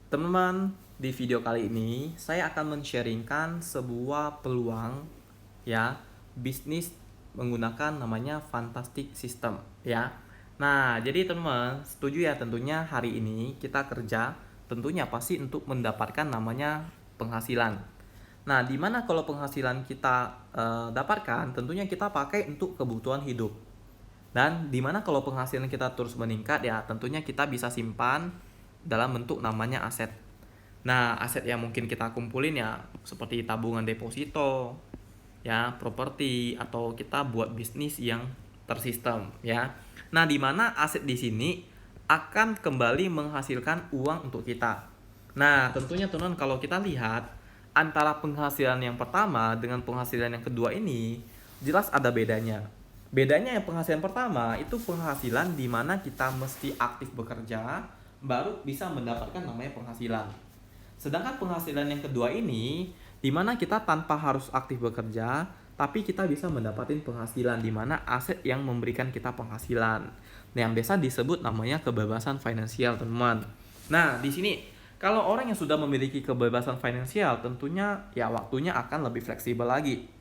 Teman-teman, di video kali ini saya akan men-sharingkan sebuah peluang ya, bisnis menggunakan namanya Fantastic System ya. Nah, jadi teman-teman, setuju ya tentunya hari ini kita kerja tentunya pasti untuk mendapatkan namanya penghasilan. Nah, dimana kalau penghasilan kita dapatkan, tentunya kita pakai untuk kebutuhan hidup. Dan dimana kalau penghasilan kita terus meningkat ya tentunya kita bisa simpan dalam bentuk namanya aset. Nah, aset yang mungkin kita kumpulin ya seperti tabungan deposito, ya, properti atau kita buat bisnis yang tersistem ya. Nah, di mana aset di sini akan kembali menghasilkan uang untuk kita. Nah, tentunya teman kalau kita lihat antara penghasilan yang pertama dengan penghasilan yang kedua ini jelas ada bedanya. Bedanya yang penghasilan pertama itu penghasilan di mana kita mesti aktif bekerja baru bisa mendapatkan namanya penghasilan. Sedangkan penghasilan yang kedua ini, di mana kita tanpa harus aktif bekerja, tapi kita bisa mendapatkan penghasilan di mana aset yang memberikan kita penghasilan. Nah, yang biasa disebut namanya kebebasan finansial, teman. Nah, di sini kalau orang yang sudah memiliki kebebasan finansial, tentunya ya waktunya akan lebih fleksibel lagi.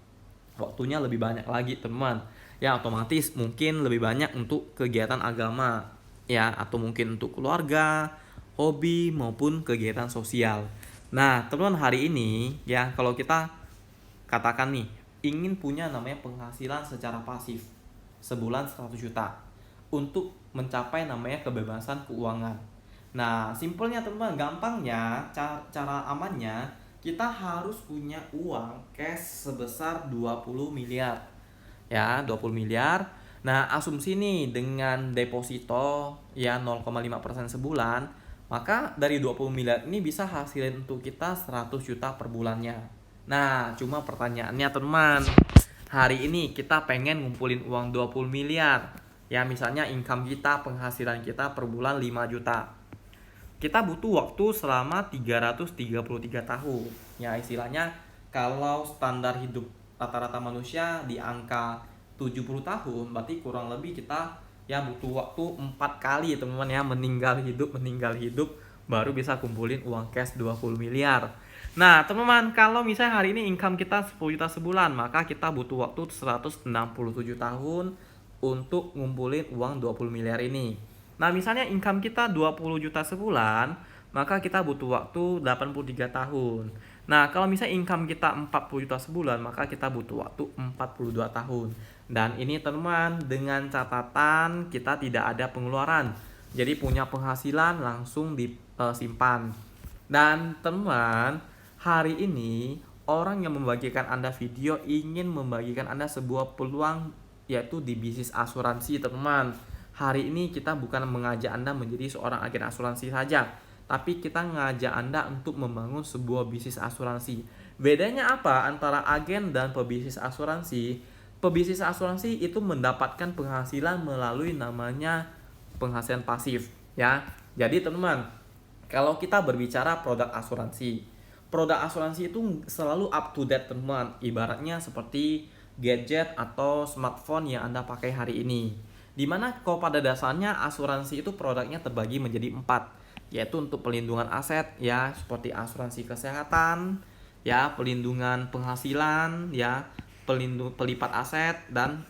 Waktunya lebih banyak lagi, teman. Ya, otomatis mungkin lebih banyak untuk kegiatan agama, ya, atau mungkin untuk keluarga, hobi maupun kegiatan sosial. Nah, teman hari ini ya kalau kita katakan nih ingin punya namanya penghasilan secara pasif sebulan 100 juta untuk mencapai namanya kebebasan keuangan. Nah, simpelnya teman, gampangnya cara amannya kita harus punya uang cash sebesar 20 miliar. Ya, 20 miliar. Nah, asumsi nih dengan deposito ya 0,5% sebulan, maka dari 20 miliar ini bisa hasilin untuk kita 100 juta per bulannya. Nah, cuma pertanyaannya teman, hari ini kita pengen ngumpulin uang 20 miliar. Ya, misalnya income kita, penghasilan kita per bulan 5 juta. Kita butuh waktu selama 333 tahun. Ya, istilahnya kalau standar hidup rata-rata manusia di angka 70 tahun, berarti kurang lebih kita ya butuh waktu 4 kali teman-teman ya, meninggal hidup baru bisa kumpulin uang cash 20 miliar. Nah, teman-teman, kalau misalnya hari ini income kita 10 juta sebulan, maka kita butuh waktu 167 tahun untuk ngumpulin uang 20 miliar ini. Nah, misalnya income kita 20 juta sebulan, maka kita butuh waktu 83 tahun. Nah, kalau misalnya income kita 40 juta sebulan, maka kita butuh waktu 42 tahun. Dan ini teman, dengan catatan kita tidak ada pengeluaran. Jadi punya penghasilan langsung disimpan. Dan teman, hari ini orang yang membagikan Anda video ingin membagikan Anda sebuah peluang yaitu di bisnis asuransi, teman. Hari ini kita bukan mengajak Anda menjadi seorang agen asuransi saja, tapi kita ngajak Anda untuk membangun sebuah bisnis asuransi. Bedanya apa antara agen dan pebisnis asuransi? Pebisnis asuransi itu mendapatkan penghasilan melalui namanya penghasilan pasif, ya. Jadi teman-teman, kalau kita berbicara produk asuransi itu selalu up to date, teman. Ibaratnya seperti gadget atau smartphone yang Anda pakai hari ini. Dimana kalau pada dasarnya asuransi itu produknya terbagi menjadi 4, yaitu untuk pelindungan aset ya seperti asuransi kesehatan, ya pelindungan penghasilan, ya pelipat aset dan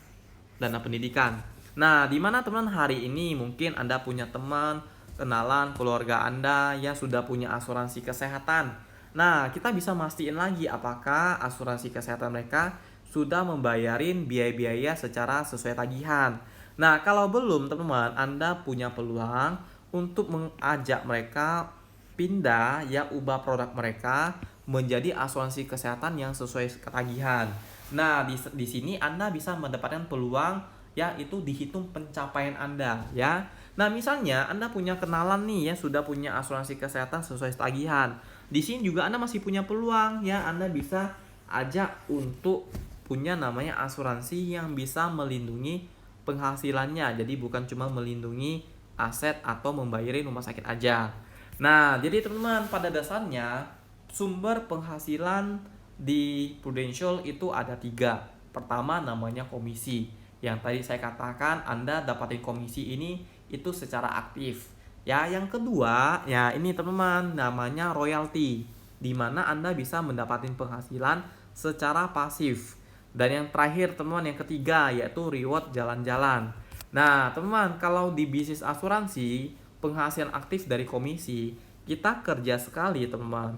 dana pendidikan. Nah, di mana teman hari ini mungkin Anda punya teman, kenalan, keluarga Anda yang sudah punya asuransi kesehatan. Nah, kita bisa mastiin lagi apakah asuransi kesehatan mereka sudah membayarin biaya-biaya secara sesuai tagihan. Nah, kalau belum teman-teman, Anda punya peluang untuk mengajak mereka pindah ya ubah produk mereka menjadi asuransi kesehatan yang sesuai ketagihan. Nah, di sini Anda bisa mendapatkan peluang ya itu dihitung pencapaian Anda ya. Nah, misalnya Anda punya kenalan nih ya sudah punya asuransi kesehatan sesuai tagihan. Di sini juga Anda masih punya peluang ya, Anda bisa ajak untuk punya namanya asuransi yang bisa melindungi penghasilannya. Jadi bukan cuma melindungi aset atau membayarin rumah sakit aja. Nah, jadi teman-teman pada dasarnya sumber penghasilan di Prudential itu ada 3. Pertama namanya komisi. Yang tadi saya katakan Anda dapatin komisi ini itu secara aktif. Ya, yang kedua, ya ini teman-teman namanya royalti, di mana Anda bisa mendapatkan penghasilan secara pasif. Dan yang terakhir teman-teman, yang ketiga yaitu reward jalan-jalan. Nah, teman-teman, kalau di bisnis asuransi, penghasilan aktif dari komisi, kita kerja sekali, teman-teman.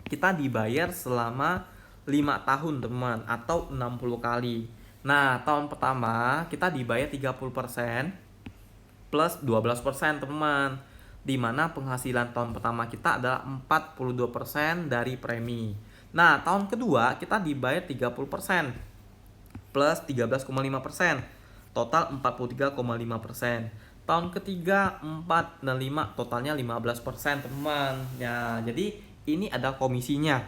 Kita dibayar selama 5 tahun, teman, atau 60 kali. Nah, tahun pertama kita dibayar 30% plus 12%, teman. Di mana penghasilan tahun pertama kita adalah 42% dari premi. Nah, tahun kedua kita dibayar 30% plus 13,5%. Total 43,5%. Tahun ketiga 4 dan 5 totalnya 15%, teman. Ya, jadi ini ada komisinya.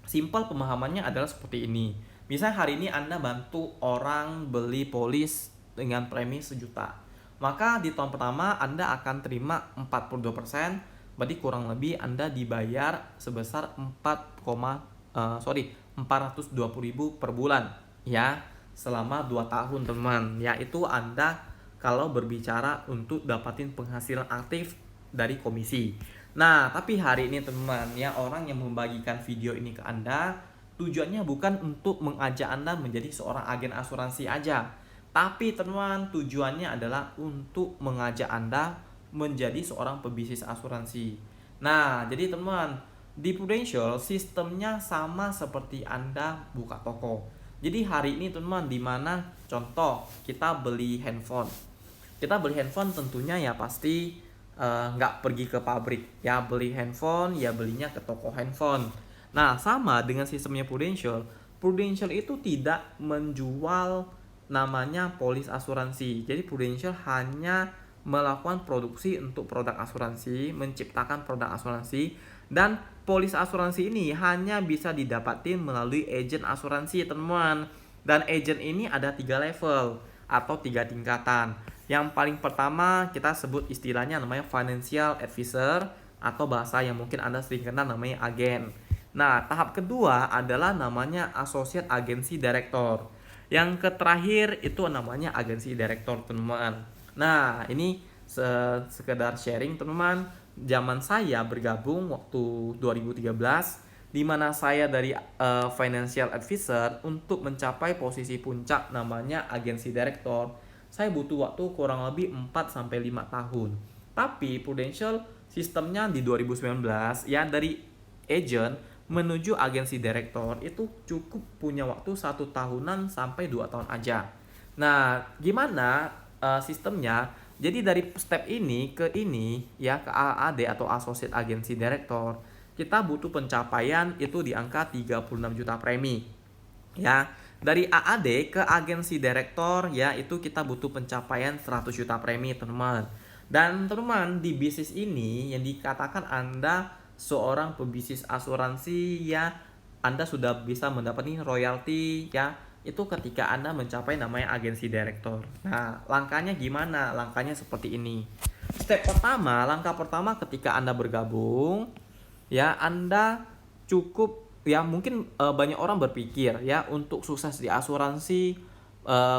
Simpel pemahamannya adalah seperti ini. Misalnya hari ini Anda bantu orang beli polis dengan premi 1 juta. Maka di tahun pertama Anda akan terima 42%, berarti kurang lebih Anda dibayar sebesar 420.000 per bulan ya, selama 2 tahun, teman. Yaitu Anda kalau berbicara untuk dapatin penghasilan aktif dari komisi. Nah, tapi hari ini teman ya, orang yang membagikan video ini ke Anda tujuannya bukan untuk mengajak Anda menjadi seorang agen asuransi aja. Tapi teman, tujuannya adalah untuk mengajak Anda menjadi seorang pebisnis asuransi. Nah, jadi teman, di Prudential sistemnya sama seperti Anda buka toko. Jadi hari ini teman, dimana contoh kita beli handphone. Kita beli handphone tentunya ya pasti nggak pergi ke pabrik ya, beli handphone ya belinya ke toko handphone. Nah, sama dengan sistemnya Prudential. Prudential itu tidak menjual namanya polis asuransi. Jadi Prudential hanya melakukan produksi untuk produk asuransi, menciptakan produk asuransi, dan polis asuransi ini hanya bisa didapatin melalui agen asuransi, teman. Dan agen ini ada 3 level atau 3 tingkatan. Yang paling pertama kita sebut istilahnya namanya financial advisor, atau bahasa yang mungkin Anda sering kenal namanya agen. Nah, tahap kedua adalah namanya associate agency director. Yang terakhir itu namanya agency director, teman-teman. Nah, ini sekedar sharing, teman-teman. Zaman saya bergabung waktu 2013, di mana saya dari financial advisor untuk mencapai posisi puncak namanya agency director. Saya butuh waktu kurang lebih 4 sampai 5 tahun. Tapi Prudential sistemnya di 2019 ya, dari agent menuju agensi direktur itu cukup punya waktu 1 tahunan sampai 2 tahun aja. Nah, gimana sistemnya? Jadi dari step ini ke ini ya, ke AAD atau Associate Agency Director, kita butuh pencapaian itu di angka 36 juta premi. Ya, dari AAD ke agensi direktor ya, itu kita butuh pencapaian 100 juta premi, teman. Dan teman, di bisnis ini yang dikatakan Anda seorang pebisnis asuransi ya, Anda sudah bisa mendapatkan royalti ya, itu ketika Anda mencapai namanya agensi direktor. Nah, langkahnya gimana? Langkahnya seperti ini. Langkah pertama ketika Anda bergabung ya, Anda cukup ya, mungkin banyak orang berpikir ya, untuk sukses di asuransi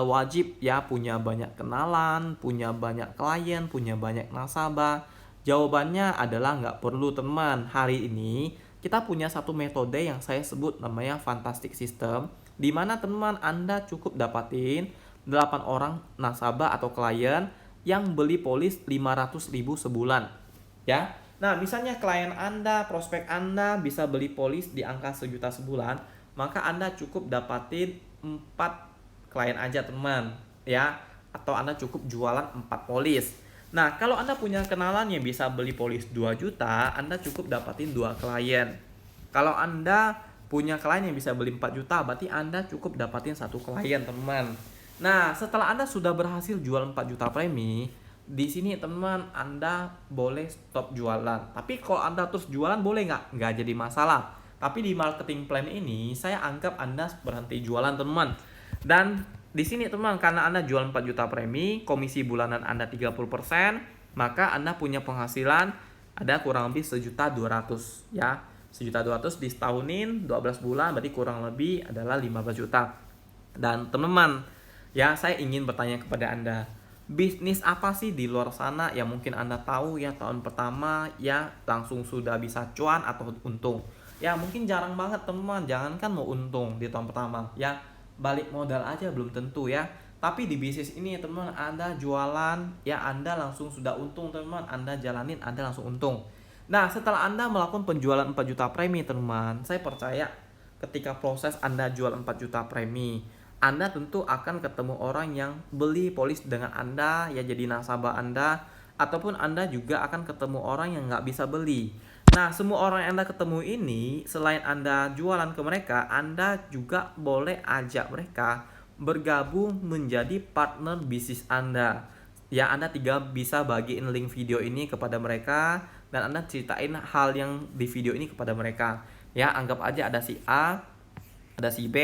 wajib ya punya banyak kenalan, punya banyak klien, punya banyak nasabah. Jawabannya adalah nggak perlu, teman. Hari ini kita punya satu metode yang saya sebut namanya Fantastic System, di mana teman Anda cukup dapatin 8 orang nasabah atau klien yang beli polis 500.000 sebulan ya. Nah, misalnya klien Anda, prospek Anda bisa beli polis di angka 1 juta sebulan, maka Anda cukup dapatin 4 klien aja, teman ya, atau Anda cukup jualan 4 polis. Nah, kalau Anda punya kenalan yang bisa beli polis 2 juta, Anda cukup dapatin 2 klien. Kalau Anda punya klien yang bisa beli 4 juta, berarti Anda cukup dapatin 1 klien, teman. Nah, setelah Anda sudah berhasil jual 4 juta premi, di sini teman Anda boleh stop jualan. Tapi kalau Anda terus jualan boleh nggak? Nggak jadi masalah. Tapi di marketing plan ini saya anggap Anda berhenti jualan, teman. Dan di sini teman, karena Anda jual 4 juta premi, komisi bulanan Anda 30%, maka Anda punya penghasilan ada kurang lebih 1.200.000 ya. 1.200.000 ditahunin 12 bulan berarti kurang lebih adalah 15 juta. Dan teman-teman, ya saya ingin bertanya kepada Anda, bisnis apa sih di luar sana yang mungkin Anda tahu ya tahun pertama ya langsung sudah bisa cuan atau untung? Ya mungkin jarang banget teman, jangankan mau untung di tahun pertama ya, balik modal aja belum tentu ya. Tapi di bisnis ini teman, Anda jualan ya Anda langsung sudah untung teman, Anda jalanin Anda langsung untung. Nah, setelah Anda melakukan penjualan 4 juta premi teman, saya percaya ketika proses Anda jual 4 juta premi, Anda tentu akan ketemu orang yang beli polis dengan Anda, ya jadi nasabah Anda, ataupun Anda juga akan ketemu orang yang nggak bisa beli. Nah, semua orang yang Anda ketemu ini, selain Anda jualan ke mereka, Anda juga boleh ajak mereka bergabung menjadi partner bisnis Anda. Ya, Anda tinggal bisa bagiin link video ini kepada mereka dan Anda ceritain hal yang di video ini kepada mereka. Ya, anggap aja ada si A, ada si B,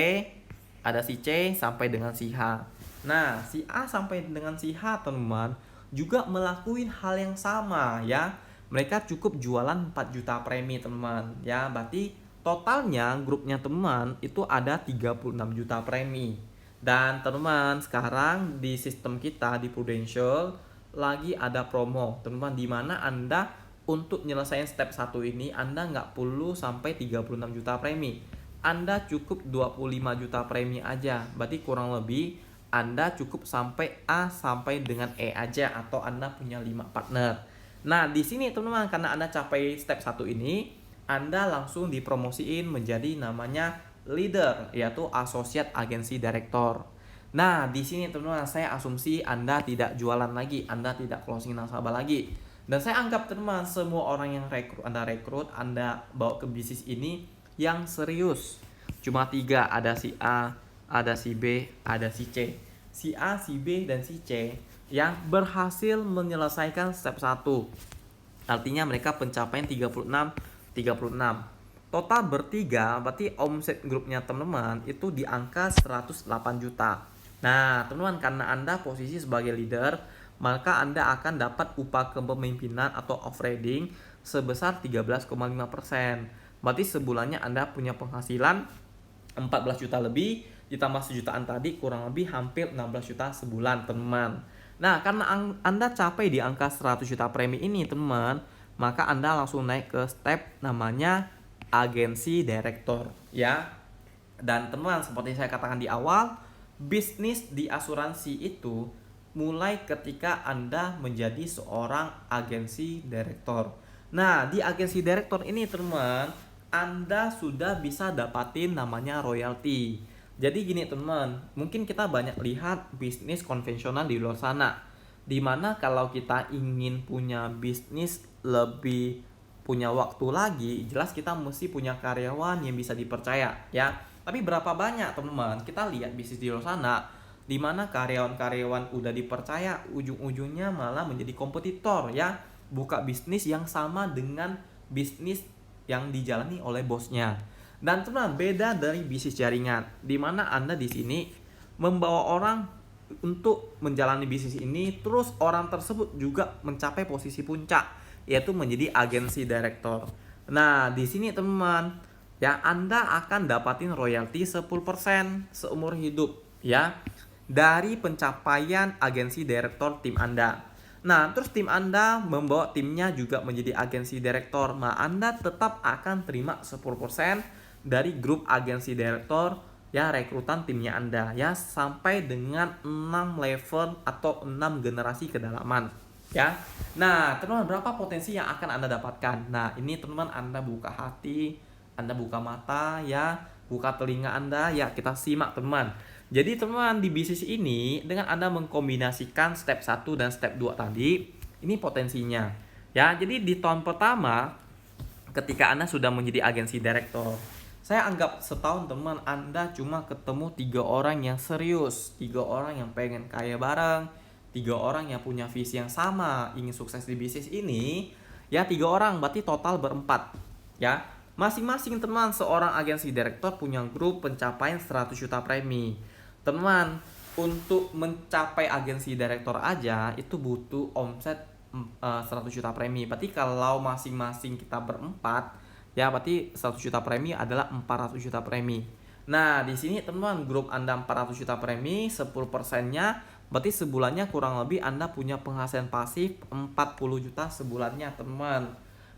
ada si C sampai dengan si H. Nah, si A sampai dengan si H teman juga melakukan hal yang sama ya. Mereka cukup jualan 4 juta premi teman ya. Berarti totalnya grupnya teman itu ada 36 juta premi. Dan teman sekarang di sistem kita di Prudential lagi ada promo teman, di mana Anda untuk nyelesain step 1 ini Anda nggak perlu sampai 36 juta premi. Anda cukup 25 juta premi aja. Berarti kurang lebih Anda cukup sampai A sampai dengan E aja, atau Anda punya 5 partner. Nah, di sini teman-teman, karena Anda capai step 1 ini, Anda langsung dipromosiin menjadi namanya leader, yaitu associate agency director. Nah, di sini teman-teman, saya asumsi Anda tidak jualan lagi, Anda tidak closing nasabah lagi. Dan saya anggap teman-teman, semua orang yang rekrut, Anda bawa ke bisnis ini yang serius. Cuma 3, ada si A, ada si B, ada si C. Si A, si B, dan si C yang berhasil menyelesaikan step 1. Artinya mereka pencapaian 36. Total bertiga, berarti omset grupnya teman-teman itu di angka 108 juta. Nah, teman-teman, karena Anda posisi sebagai leader, maka Anda akan dapat upah kepemimpinan atau off-roading sebesar 13,5%. Berarti sebulannya Anda punya penghasilan 14 juta lebih, ditambah sejutaan tadi kurang lebih hampir 16 juta sebulan teman. Nah, karena Anda capai di angka 100 juta premi ini teman, maka Anda langsung naik ke step namanya agensi direktur ya. Dan teman, seperti saya katakan di awal, bisnis di asuransi itu mulai ketika Anda menjadi seorang agensi direktur. Nah, di agensi direktur ini teman, Anda sudah bisa dapatin namanya royalti. Jadi gini teman, mungkin kita banyak lihat bisnis konvensional di luar sana, dimana kalau kita ingin punya bisnis lebih punya waktu lagi, jelas kita mesti punya karyawan yang bisa dipercaya ya. Tapi berapa banyak teman-teman kita lihat bisnis di luar sana, di mana karyawan-karyawan udah dipercaya, ujung-ujungnya malah menjadi kompetitor ya, buka bisnis yang sama dengan bisnis yang dijalani oleh bosnya. Dan teman, beda dari bisnis jaringan, di mana Anda di sini membawa orang untuk menjalani bisnis ini, terus orang tersebut juga mencapai posisi puncak, yaitu menjadi agensi direktur. Nah, di sini teman, ya Anda akan dapatin royalti 10% seumur hidup ya dari pencapaian agensi direktur tim Anda. Nah, terus tim Anda membawa timnya juga menjadi agensi direktur. Nah, Anda tetap akan terima 10% dari grup agensi direktur ya, rekrutan timnya Anda ya, sampai dengan 6 level atau 6 generasi kedalaman ya. Nah, teman-teman, berapa potensi yang akan Anda dapatkan? Nah, ini teman-teman, Anda buka hati, Anda buka mata ya, buka telinga Anda ya, kita simak teman. Jadi teman-teman, di bisnis ini dengan Anda mengkombinasikan step 1 dan step 2 tadi, ini potensinya ya. Jadi di tahun pertama ketika Anda sudah menjadi agensi direktur, saya anggap setahun teman, Anda cuma ketemu 3 orang yang serius, 3 orang yang pengen kaya bareng, 3 orang yang punya visi yang sama, ingin sukses di bisnis ini ya. 3 orang berarti total berempat ya. Masing-masing teman seorang agensi direktur punya grup pencapaian 100 juta premi. Teman, untuk mencapai agensi direktur aja itu butuh omset 100 juta premi. Berarti kalau masing-masing kita berempat ya, berarti 100 juta premi adalah 400 juta premi. Nah, di sini teman-teman, grup Anda 400 juta premi, 10%-nya Berarti sebulannya kurang lebih Anda punya penghasilan pasif 40 juta sebulannya, teman.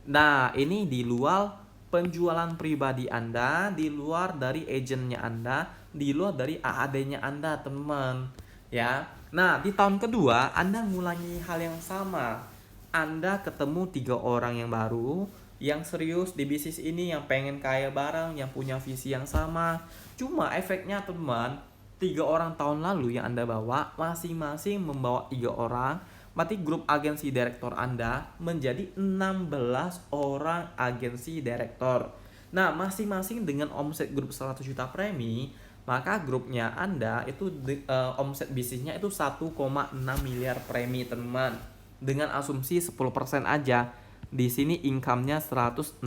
Nah, ini di luar penjualan pribadi Anda, di luar dari agennya Anda, di luar dari AAD-nya Anda, teman. Ya. Nah, di tahun kedua Anda ngulangi hal yang sama. Anda ketemu 3 orang yang baru, yang serius di bisnis ini, yang pengen kaya bareng, yang punya visi yang sama. Cuma efeknya, teman, 3 orang tahun lalu yang Anda bawa, masing-masing membawa 3 orang. Berarti grup agensi direktur Anda menjadi 16 orang agensi direktur. Nah, masing-masing dengan omset grup 100 juta premi, maka grupnya Anda itu omset bisnisnya itu 1,6 miliar premi, teman. Dengan asumsi 10% aja. Di sini income-nya 160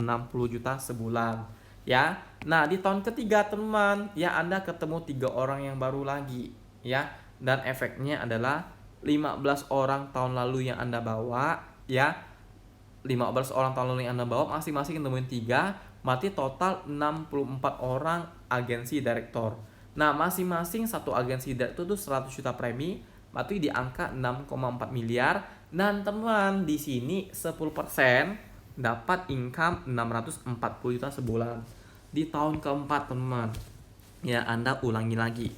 juta sebulan. Ya. Nah, di tahun ketiga, teman, ya Anda ketemu 3 orang yang baru lagi, ya. Dan efeknya adalah 15 orang tahun lalu yang Anda bawa, ya. 15 orang tahun lalu yang Anda bawa masing-masing nemuin 3, berarti total 64 orang agensi direktur. Nah, masing-masing satu agensi direktur itu 100 juta premi, berarti di angka 6,4 miliar. Dan teman, di sini 10% dapat income 640 juta sebulan. Di tahun keempat, teman, ya Anda ulangi lagi.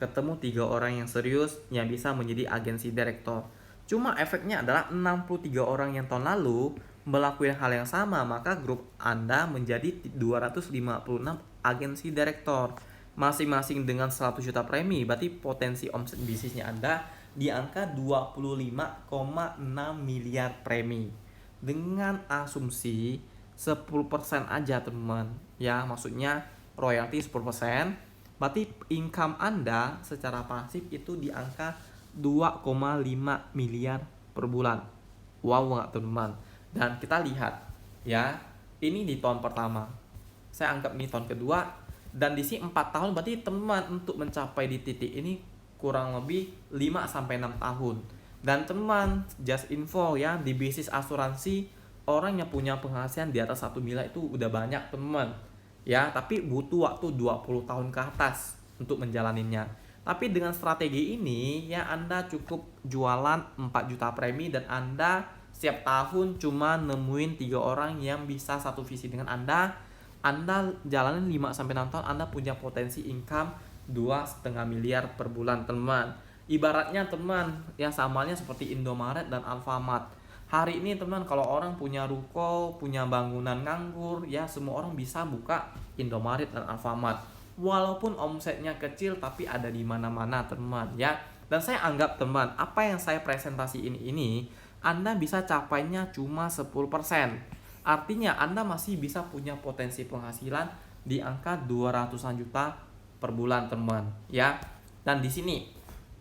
Ketemu 3 orang yang serius yang bisa menjadi agensi direktur. Cuma efeknya adalah 63 orang yang tahun lalu melakukan hal yang sama, maka grup Anda menjadi 256 agensi direktur. Masing-masing dengan 100 juta premi, berarti potensi omset bisnisnya Anda di angka 25,6 miliar premi. Dengan asumsi 10% aja, teman. Ya, maksudnya royalti 10%. Berarti income Anda secara pasif itu di angka 2,5 miliar per bulan. Wow nggak, teman? Dan kita lihat, ya, ini di tahun pertama. Saya anggap ini tahun kedua. Dan di sini 4 tahun, berarti teman untuk mencapai di titik ini kurang lebih 5-6 tahun. Dan teman, just info ya, di bisnis asuransi, orang yang punya penghasilan di atas 1 miliar itu udah banyak, teman. Ya, tapi butuh waktu 20 tahun ke atas untuk menjalaninya. Tapi dengan strategi ini, ya Anda cukup jualan 4 juta premi dan Anda setiap tahun cuma nemuin 3 orang yang bisa satu visi dengan Anda. Anda jalanin 5-6 tahun, Anda punya potensi income 2,5 miliar per bulan, teman. Ibaratnya, teman, ya samanya seperti Indomaret dan Alfamart. Hari ini, teman, kalau orang punya ruko, punya bangunan nganggur, ya semua orang bisa buka Indomaret dan Alfamart. Walaupun omsetnya kecil, tapi ada di mana-mana, teman, ya. Dan saya anggap, teman, apa yang saya presentasiin ini Anda bisa capainya cuma 10%. Artinya Anda masih bisa punya potensi penghasilan di angka 200-an juta per bulan, teman, ya. Dan di sini,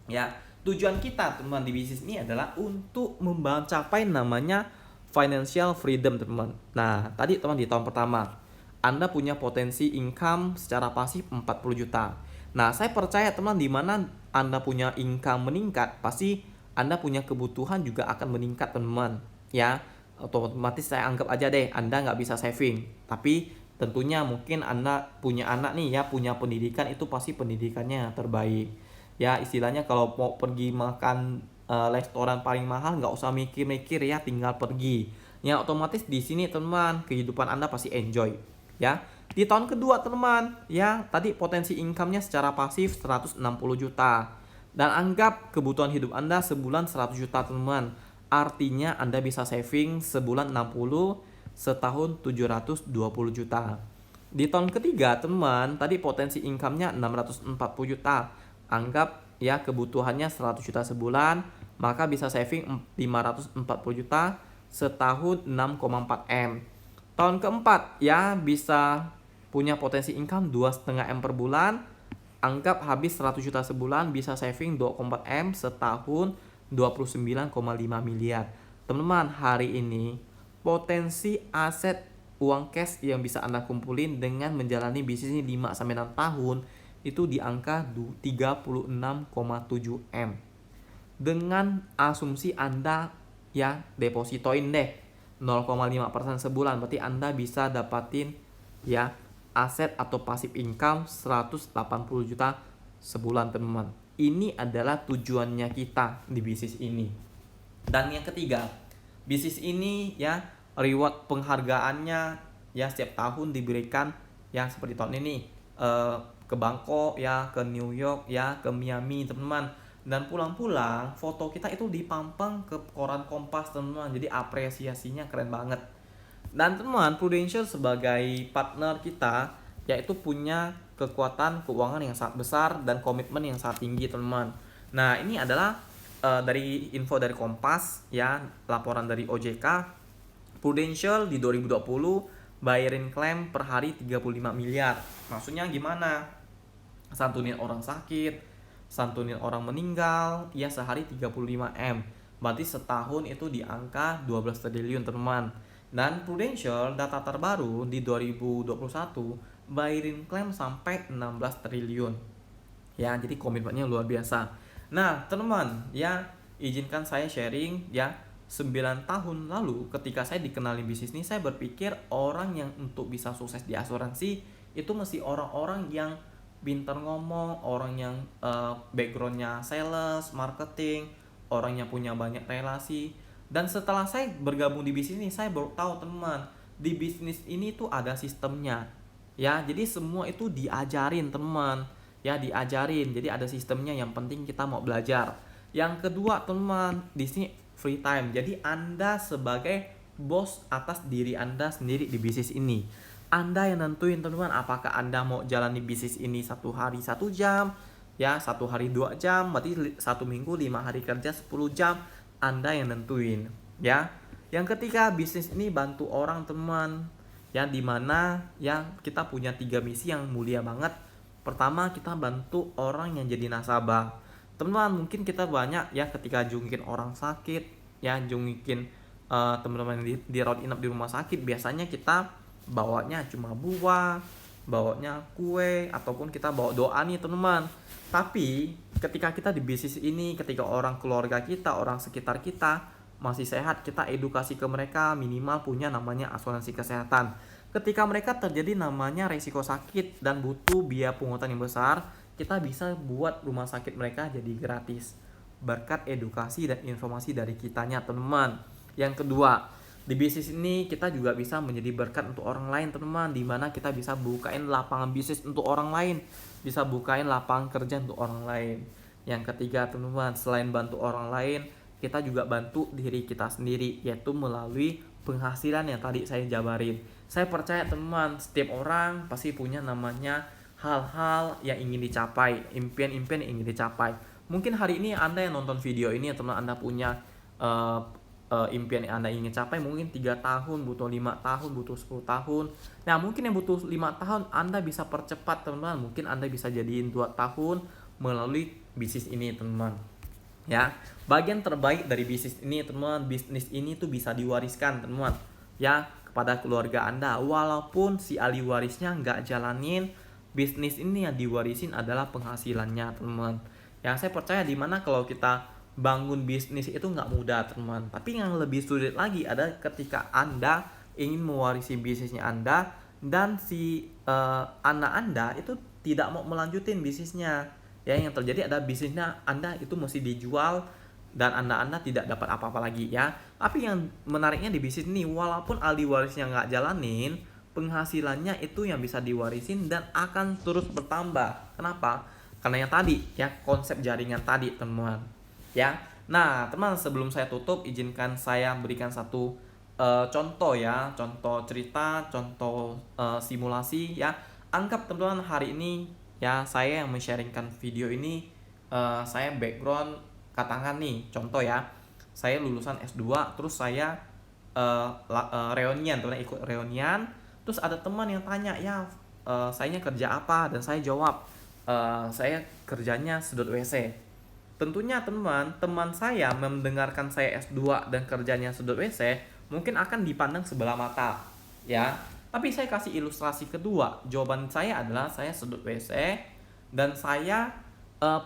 ya, tujuan kita, teman, di bisnis ini adalah untuk mencapai namanya financial freedom, teman. Nah, tadi, teman, di tahun pertama Anda punya potensi income secara pasif 40 juta. Nah, saya percaya, teman, di mana Anda punya income meningkat, pasti Anda punya kebutuhan juga akan meningkat, teman. Ya, otomatis saya anggap aja deh, Anda nggak bisa saving. Tapi tentunya mungkin Anda punya anak nih, ya, punya pendidikan, itu pasti pendidikannya terbaik. Ya, istilahnya kalau mau pergi makan restoran paling mahal, nggak usah mikir-mikir, ya, tinggal pergi. Ya, otomatis di sini, teman, kehidupan Anda pasti enjoy. Ya, di tahun kedua, teman, ya, tadi potensi income-nya secara pasif 160 juta. Dan anggap kebutuhan hidup Anda sebulan 100 juta, teman. Artinya Anda bisa saving sebulan 60, setahun 720 juta. Di tahun ketiga, teman, tadi potensi income-nya 640 juta. Anggap, ya, kebutuhannya 100 juta sebulan, maka bisa saving 540 juta, setahun 6,4 M. Tahun keempat, ya, bisa punya potensi income 2,5 M per bulan. Anggap habis 100 juta sebulan, bisa saving 2,4 M, setahun 29,5 miliar. Teman-teman, hari ini potensi aset uang cash yang bisa Anda kumpulin dengan menjalani bisnis ini 5-6 tahun itu di angka 36,7 M. Dengan asumsi Anda, ya, depositoin deh 0,5% sebulan, berarti Anda bisa dapatin, ya, aset atau passive income 180 juta sebulan, teman-teman. Ini adalah tujuannya kita di bisnis ini. Dan yang ketiga, bisnis ini ya reward penghargaannya ya setiap tahun diberikan ya seperti tahun ini ke Bangkok ya, ke New York ya, ke Miami teman-teman. Dan pulang-pulang foto kita itu dipampang ke koran Kompas teman-teman. Jadi apresiasinya keren banget. Dan teman, Prudential sebagai partner kita yaitu punya kekuatan keuangan yang sangat besar dan komitmen yang sangat tinggi teman-teman. Nah ini adalah dari info dari Kompas ya, laporan dari OJK. Prudential di 2020 bayarin klaim per hari 35 miliar. Maksudnya gimana? Santunin orang sakit, santunin orang meninggal, ya sehari 35 M. Berarti setahun itu di angka 12 triliun teman. Dan Prudential data terbaru di 2021 bayarin klaim sampai 16 triliun. Ya, jadi komitmennya luar biasa. Nah, teman-teman, ya izinkan saya sharing ya. 9 tahun lalu ketika saya dikenali bisnis ini, saya berpikir orang yang untuk bisa sukses di asuransi itu mesti orang-orang yang pintar ngomong, orang yang backgroundnya sales, marketing, orang yang punya banyak relasi. Dan setelah saya bergabung di bisnis ini, saya baru tahu teman, di bisnis ini tuh ada sistemnya. Ya, jadi semua itu diajarin teman. Ya, diajarin. Jadi ada sistemnya, yang penting kita mau belajar. Yang kedua teman, di sini free time. Jadi Anda sebagai bos atas diri Anda sendiri di bisnis ini. Anda yang nentuin teman-teman, apakah Anda mau jalani bisnis ini 1 hari 1 jam, ya 1 hari 2 jam, berarti 1 minggu 5 hari kerja 10 jam. Anda yang nentuin, ya. Yang ketiga, bisnis ini bantu orang teman, ya dimana ya kita punya 3 misi yang mulia banget. Pertama, kita bantu orang yang jadi nasabah. Teman-teman, mungkin kita banyak ya ketika jungkin orang sakit, ya jungkin teman-teman di rawat inap di rumah sakit, biasanya kita bawanya cuma buah, bawanya kue, ataupun kita bawa doa nih teman-teman. Tapi ketika kita di bisnis ini, ketika orang keluarga kita, orang sekitar kita masih sehat, kita edukasi ke mereka minimal punya namanya asuransi kesehatan. Ketika mereka terjadi namanya resiko sakit dan butuh biaya pungutan yang besar, kita bisa buat rumah sakit mereka jadi gratis berkat edukasi dan informasi dari kitanya teman-teman. Yang kedua, di bisnis ini kita juga bisa menjadi berkat untuk orang lain teman-teman, dimana kita bisa bukain lapangan bisnis untuk orang lain, bisa bukain lapangan kerja untuk orang lain. Yang ketiga teman-teman, selain bantu orang lain, kita juga bantu diri kita sendiri, yaitu melalui penghasilan yang tadi saya jabarin. Saya percaya teman-teman, setiap orang pasti punya namanya hal-hal yang ingin dicapai, impian-impian yang ingin dicapai. Mungkin hari ini Anda yang nonton video ini, teman, Anda punya impian yang Anda ingin capai, mungkin 3 tahun, butuh 5 tahun, butuh 10 tahun. Nah, mungkin yang butuh 5 tahun Anda bisa percepat teman-teman. Mungkin Anda bisa jadiin 2 tahun melalui bisnis ini teman-teman. Ya, bagian terbaik dari bisnis ini teman-teman, bisnis ini tuh bisa diwariskan teman-teman. Ya, kepada keluarga Anda. Walaupun si ahli warisnya nggak jalanin bisnis ini, yang diwarisin adalah penghasilannya teman-teman. Ya, saya percaya dimana kalau kita bangun bisnis itu nggak mudah teman, tapi yang lebih sulit lagi ada ketika Anda ingin mewarisi bisnisnya Anda dan si anak Anda itu tidak mau melanjutin bisnisnya. Ya, yang terjadi ada bisnisnya Anda itu mesti dijual dan Anda tidak dapat apa-apa lagi ya. Tapi yang menariknya di bisnis ini, walaupun ahli warisnya nggak jalanin, penghasilannya itu yang bisa diwarisin dan akan terus bertambah. Kenapa? Karena yang tadi ya, konsep jaringan tadi teman-teman. Ya, nah teman, sebelum saya tutup, izinkan saya berikan satu contoh ya, contoh cerita, contoh simulasi ya. Anggap teman-teman hari ini ya saya yang men-sharingkan video ini, saya background katakan nih, contoh ya, saya lulusan S2, terus saya reunian, teman ikut reunian, terus ada teman yang tanya ya, saya kerja apa, dan saya jawab saya kerjanya sedot WC. Tentunya teman saya mendengarkan saya S2 dan kerjanya sedot WC, mungkin akan dipandang sebelah mata, ya. Tapi saya kasih ilustrasi kedua. Jawaban saya adalah saya sedot WC dan saya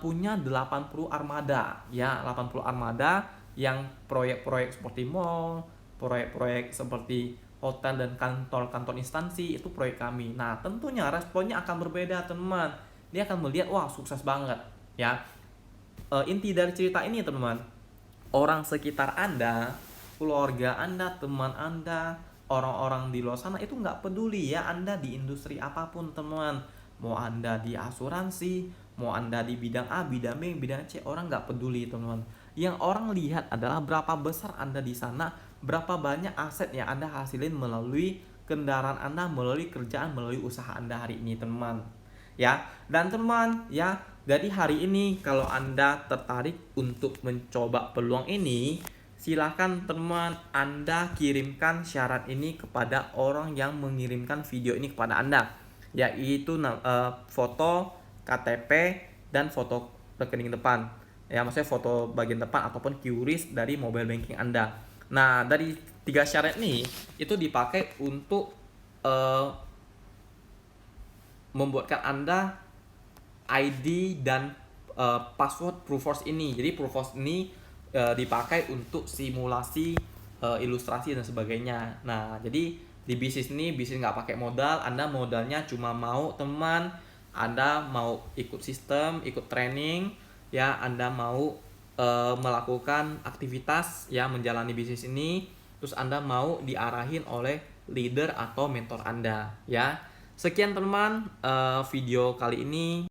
punya 80 armada, ya, 80 armada yang proyek-proyek seperti mall, proyek-proyek seperti hotel dan kantor-kantor instansi, itu proyek kami. Nah, tentunya responnya akan berbeda, teman. Dia akan melihat, wah, sukses banget, ya. inti dari cerita ini teman-teman, orang sekitar Anda, keluarga Anda, teman Anda, orang-orang di luar sana itu nggak peduli ya Anda di industri apapun teman. Mau Anda di asuransi, mau Anda di bidang A, bidang B, bidang C, orang nggak peduli teman. Yang orang lihat adalah berapa besar Anda di sana, berapa banyak aset yang Anda hasilin melalui kendaraan Anda, melalui kerjaan, melalui usaha Anda hari ini teman. Ya, dan teman ya, jadi hari ini kalau Anda tertarik untuk mencoba peluang ini, silahkan teman Anda kirimkan syarat ini kepada orang yang mengirimkan video ini kepada Anda, yaitu foto KTP dan foto rekening depan. Ya, maksudnya foto bagian depan ataupun QRIS dari mobile banking Anda. Nah, dari 3 syarat ini itu dipakai untuk membuatkan Anda ID dan password Proofforce ini. Jadi Proofforce ini dipakai untuk simulasi ilustrasi dan sebagainya. Nah, jadi di bisnis ini bisnis nggak pakai modal. Anda modalnya cuma mau teman, Anda mau ikut sistem, ikut training, ya Anda mau melakukan aktivitas ya menjalani bisnis ini, terus Anda mau diarahin oleh leader atau mentor Anda ya. Sekian teman video kali ini.